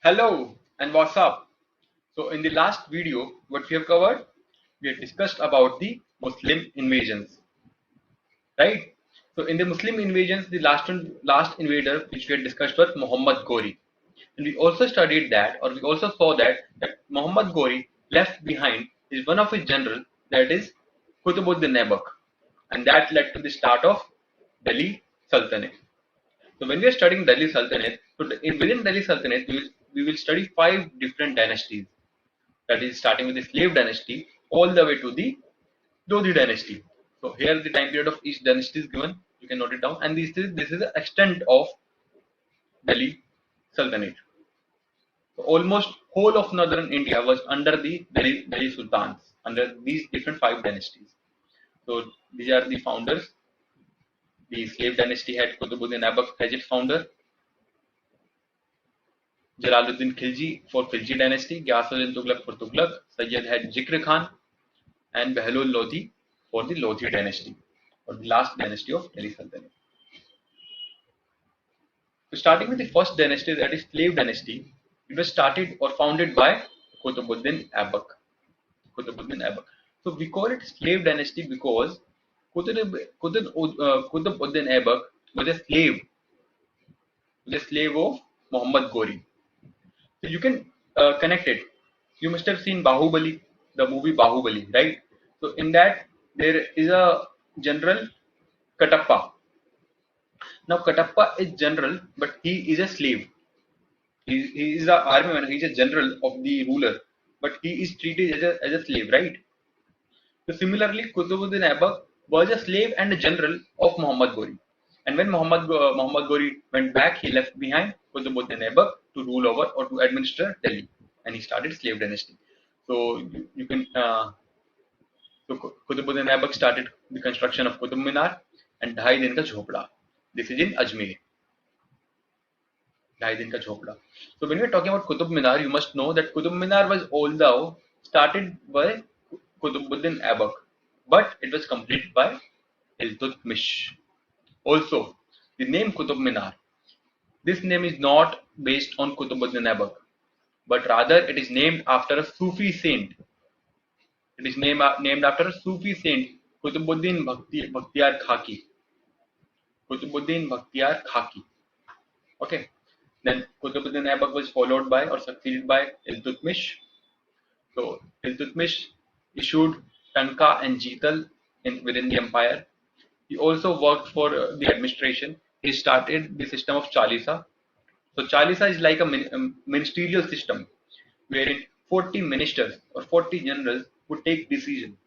Hello and what's up? So in the last video, what we have covered, we have discussed about the Muslim invasions, right? So in the Muslim invasions, the last invader which we had discussed was Muhammad Ghori, and we also studied that, or we also saw that Muhammad Ghori left behind is one of his general, that is Qutbuddin Aibak, and that led to the start of Delhi Sultanate. So when we are studying Delhi Sultanate, within Delhi Sultanate, we will study five different dynasties. That is starting with the slave dynasty all the way to the Lodi dynasty. So here the time period of each dynasty is given. You can note it down, and this is the extent of Delhi Sultanate. So almost whole of northern India was under the Delhi Sultans, under these different five dynasties. So these are the founders. The slave dynasty had Qutbuddin Aibak as its founder. Jalaluddin Khilji for Khilji dynasty, Ghiyasuddin Tughlaq for Tughlaq, Sayyid had Zikr Khan, and Behlul Lodi for the Lodi dynasty, or the last dynasty of Delhi Sultanate. So starting with the first dynasty, that is slave dynasty, it was started or founded by Qutbuddin Aibak. Qutbuddin Aibak. So we call it slave dynasty because Qutbuddin Aibak was a slave of Muhammad Ghori. So you can connect it. You must have seen Bahubali, the movie Bahubali, right? So in that there is a general Katappa. Now Katappa is general, but he is a slave. He is an army man. He is a general of the ruler, but he is treated as a slave, right? So similarly, Qutbuddin Aibak was a slave and a general of Muhammad Ghori. And when Muhammad Ghori went back, he left behind Qutbuddin Aibak to rule over or to administer Delhi, and he started slave dynasty. So you can Qutbuddin Aibak started the construction of Qutub Minar and Dhai Din Ka Jhopda. This is in Ajmer. Dhai Din Ka Jhopda. So when we are talking about Qutub Minar, you must know that Qutub Minar was although started by Qutbuddin Aibak, but it was completed by Iltutmish. Also, the name Qutub Minar, this name is not based on Qutbuddin Aibak, but rather it is named after a Sufi saint. It is named after a Sufi saint, Qutbuddin Bakhtiyar Khaki. Qutbuddin Bakhtiyar Khaki. Okay. Then Qutbuddin Aibak was followed by or succeeded by Iltutmish. So Iltutmish issued Tanka and Jital within the empire. He also worked for the administration. He started the system of Chalisa. So Chalisa is like a ministerial system wherein 40 ministers or 40 generals would take decision,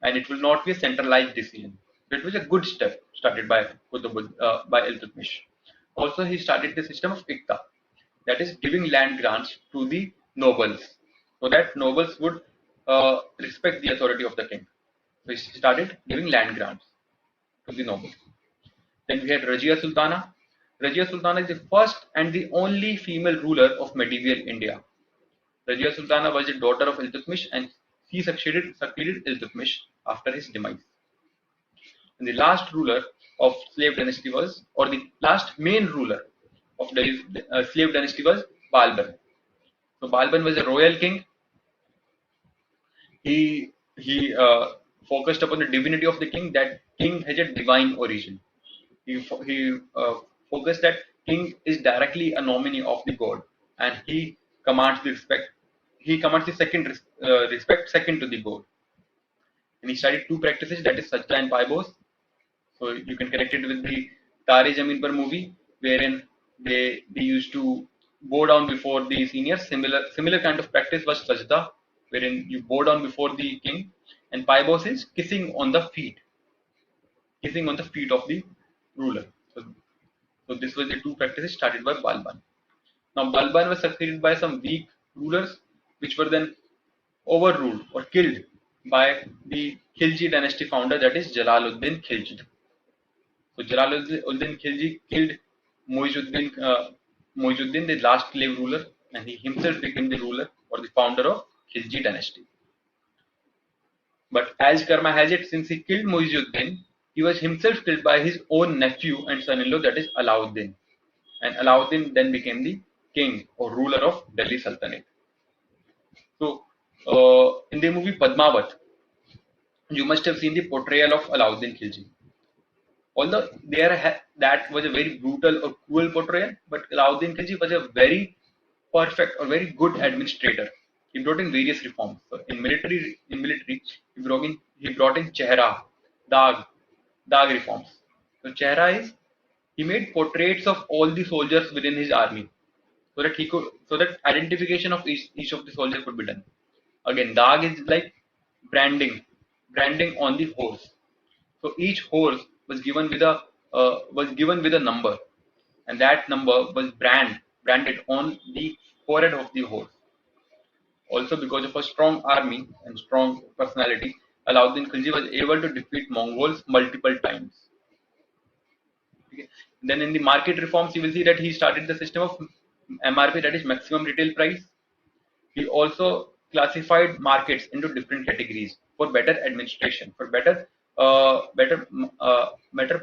and it will not be a centralized decision. So it was a good step started by by Iltutmish. Also, he started the system of Ikta, that is giving land grants to the nobles, so that nobles would respect the authority of the king. So he started giving land grants to the nobles. Then we had Rajia Sultana. Rajia Sultana is the first and the only female ruler of medieval India. Rajia Sultana was the daughter of Iltutmish, and she succeeded Iltutmish after his demise. And the last ruler of slave dynasty was, or the last main ruler of the slave dynasty was Balban. So Balban was a royal king. He focused upon the divinity of the king. That king has a divine origin. He focused that king is directly a nominee of the god, and he commands the respect. He commands the respect second to the god. And he started two practices, that is Sajda and Paibos. So you can connect it with the Tare Zameen Par movie, wherein they used to bow down before the seniors. Similar kind of practice was Sajda, wherein you bow down before the king, and Paibos is kissing on the feet of the ruler. So this was the two practices started by Balban. Now Balban was succeeded by some weak rulers, which were then overruled or killed by the Khilji dynasty founder, that is Jalaluddin Khilji. So Jalaluddin Khilji killed Muizuddin, the last slave ruler, and he himself became the ruler or the founder of Khilji dynasty. But as karma has it, since he killed Muizuddin, he was himself killed by his own nephew and son-in-law, that is Alauddin. And Alauddin then became the king or ruler of Delhi Sultanate. So, in the movie Padmavat, you must have seen the portrayal of Alauddin Khilji. Although that was a very brutal or cruel portrayal, but Alauddin Khilji was a very perfect or very good administrator. He brought in various reforms. So in military, he brought in Chehra, Dag, Dag reforms. So Chehra is he made portraits of all the soldiers within his army, so that identification of each of the soldiers could be done. Again, Dag is like branding on the horse. So each horse was given with a number, and that number was branded on the forehead of the horse. Also, because of a strong army and strong personality, Alauddin Khilji was able to defeat Mongols multiple times. Okay. Then in the market reforms, you will see that he started the system of MRP, that is maximum retail price. He also classified markets into different categories for better administration, for better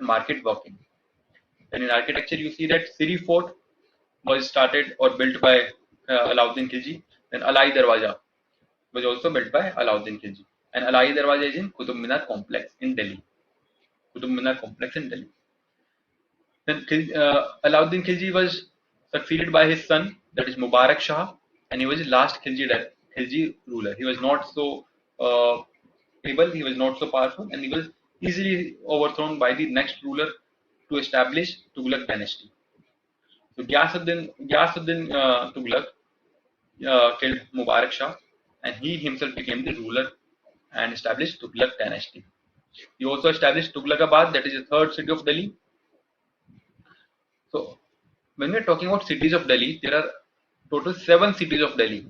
market working. And in architecture, you see that Siri Fort was started or built by Alauddin Khilji. Then Alai Darwaja was also built by Alauddin Khilji. And Alai Darwaja is in Qutub Minar complex in Delhi. Qutub Minar complex in Delhi. Then Alauddin Khilji was succeeded by his son, that is Mubarak Shah, and he was the last Khilji ruler. He was not so able, he was not so powerful, and he was easily overthrown by the next ruler to establish Tughlaq dynasty. So Ghiyasuddin Tughlaq killed Mubarak Shah, and he himself became the ruler and established Tughlaq dynasty. He also established Tughlaqabad, that is the third city of Delhi. So when we're talking about cities of Delhi, there are total 7 cities of Delhi.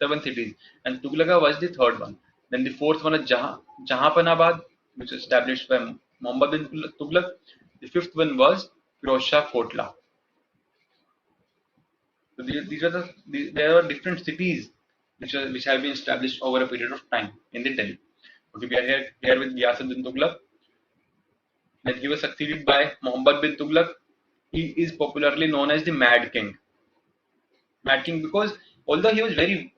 7 cities, and Tughlaqa was the third one. Then the fourth one is Jahanpanabad, which was established by Muhammad bin Tughlaq. The fifth one was Firoz Shah Kotla. So there are different cities which have been established over a period of time in the Delhi. Okay, we are here with Ghiyasuddin Tughlaq. Then he was succeeded by Muhammad bin Tughlaq. He is popularly known as the Mad King. Mad King because although he was very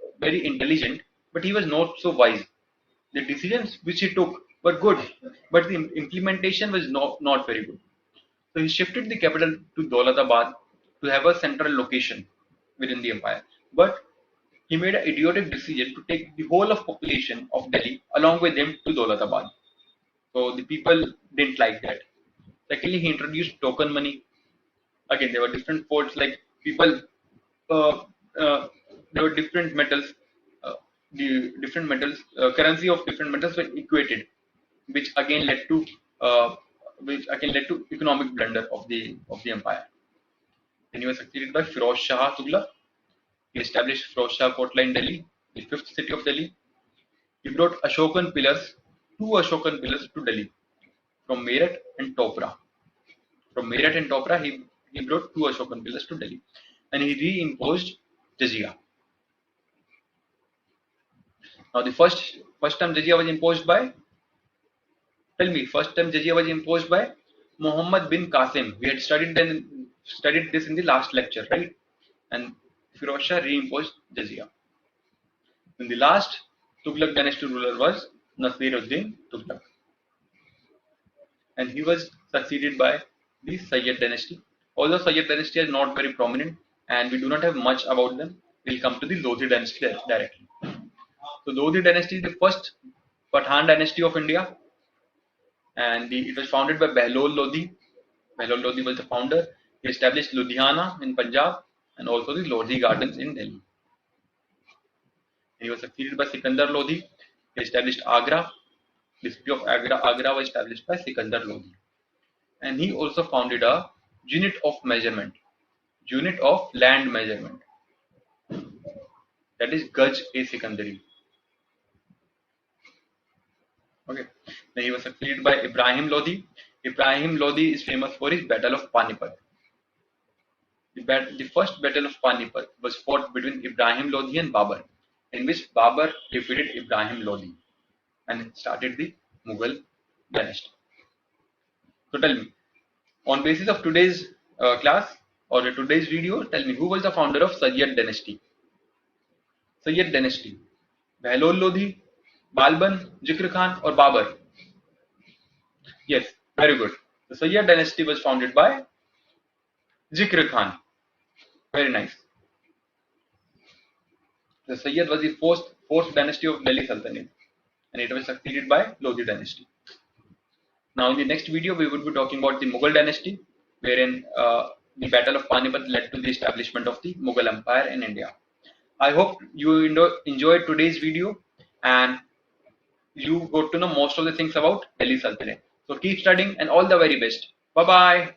intelligent, but he was not so wise. The decisions which he took were good, but the implementation was not very good. So he shifted the capital to Daulatabad to have a central location within the empire. But he made an idiotic decision to take the whole of population of Delhi along with him to Daulatabad. So the people didn't like that. Secondly, he introduced token money. Again, there were different forts like people. Uh, there were different metals. The different metals, currency of different metals were equated, which again led to economic blunder of the empire. Then he was succeeded by Firoz Shah Tughlaq. He established Firoz Shah Kotla in Delhi, the fifth city of Delhi. He brought two Ashokan pillars to Delhi from Meerut and Topra. From Meerut and Topra, he brought two Ashokan pillars to Delhi, and he reimposed jizya. Now, the first time jizya was imposed by. Tell me, first time jizya was imposed by Muhammad bin Qasim. We had studied this in the last lecture, right? And Firoz Shah reimposed jizya. Then the last Tughlaq dynasty ruler was Nasiruddin Tughlaq, and he was succeeded by the Sayyid dynasty. Although Sayyid dynasty is not very prominent, and we do not have much about them, we'll come to the Lodhi dynasty directly. So Lodhi dynasty is the first Pathan dynasty of India, and it was founded by Behlol Lodhi. Behlol Lodhi was the founder. He established Ludhiana in Punjab and also the Lodhi Gardens in Delhi. He was succeeded by Sikandar Lodhi. He established Agra. The city of Agra was established by Sikandar Lodhi. And he also founded a unit of land measurement. That is Gaj-e-Sikandari. Okay. Then he was succeeded by Ibrahim Lodhi. Ibrahim Lodhi is famous for his Battle of Panipat. The first Battle of Panipat was fought between Ibrahim Lodhi and Babur, in which Babur defeated Ibrahim Lodhi and started the Mughal dynasty. So tell me, on basis of today's class, or today's video, tell me who was the founder of Sayyid dynasty? Sayyid dynasty. Behlol Lodhi, Balban, Zikr Khan or Babur? Yes, very good. The Sayyid dynasty was founded by Zikr Khan. Very nice. The Sayyid was the fourth dynasty of Delhi Sultanate, and it was succeeded by Lodi dynasty. Now in the next video we will be talking about the Mughal dynasty, wherein the Battle of Panipat led to the establishment of the Mughal Empire in India. I hope you enjoyed today's video and you got to know most of the things about Delhi Sultanate. So keep studying and all the very best. Bye bye.